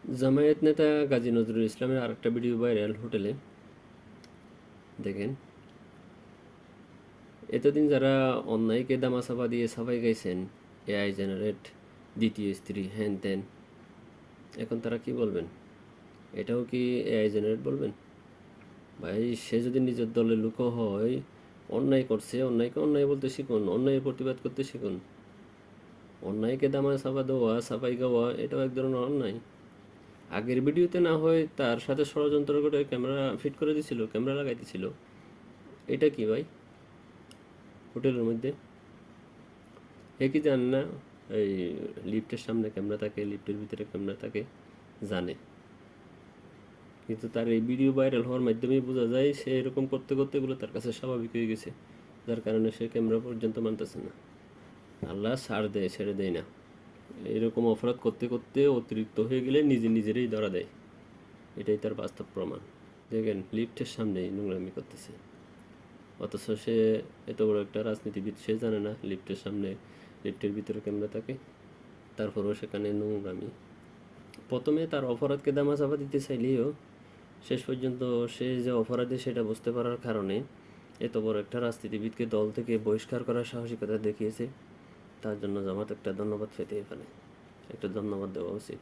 জামায়াত নেতা গাজী নজরুল ইসলামের আরেকটা ভিডিও ভাইরাল হোটেলে। দেখেন, এতদিন যারা অন্যায়কে দামাচাপা দিয়ে সাফাই গাইছেন, এআই জেনারেট, দ্বিতীয় স্ত্রী, হ্যান ত্যান, এখন তারা কি বলবেন? এটাও কি এআই জেনারেট বলবেন? ভাই, সে যদি নিজের দলের লোক হয়, অন্যায় করছে, অন্যায়কে অন্যায় বলতে শিখুন, অন্যায়ের প্রতিবাদ করতে শিখুন। অন্যায়কে দামাচাপা দেওয়া, সাফাই গাওয়া, এটাও এক ধরনের অন্যায়। আগের ভিডিওতে না হয় তার সাথে ষড়যন্ত্র করে ক্যামেরা ফিট করে দিছিল, ক্যামেরা লাগাইতেছিল। এটা কি ভাই? হোটেলের মধ্যে এ কি জানে না এই লিফটের সামনে ক্যামেরা থাকে, লিফটের ভিতরে ক্যামেরা থাকে, জানে। কিন্তু তার এই ভিডিও ভাইরাল হওয়ার মাধ্যমেই বোঝা যায় সে এরকম করতে করতে এগুলো তার কাছে স্বাভাবিক হয়ে গেছে, যার কারণে সে ক্যামেরা পর্যন্ত মানতেছে না। আল্লাহ ছাড় দেয়, ছেড়ে দেয় না। এরকম অপরাধ করতে করতে অতিরিক্ত হয়ে গেলে নিজে নিজেরই ধরা দেয়। এটাই তার বাস্তব প্রমাণ। দেখেন, লিফটের সামনেই নোংরামি করতেছে, অথচ সে এত বড় একটা রাজনীতিবিদ, সে জানে না লিফটের সামনে, লিফটের ভিতরে ক্যামেরা থাকে, তারপরেও সেখানে নোংরামি। প্রথমে তার অপরাধকে দামাচাপা দিতে চাইলেও শেষ পর্যন্ত সে যে অপরাধী সেটা বুঝতে পারার কারণে এত বড় একটা রাজনীতিবিদকে দল থেকে বহিষ্কার করার সাহসিকতা দেখিয়েছে। তার জন্য জামাত একটা ধন্যবাদ পেতে পারে, একটা ধন্যবাদ দেওয়া উচিত।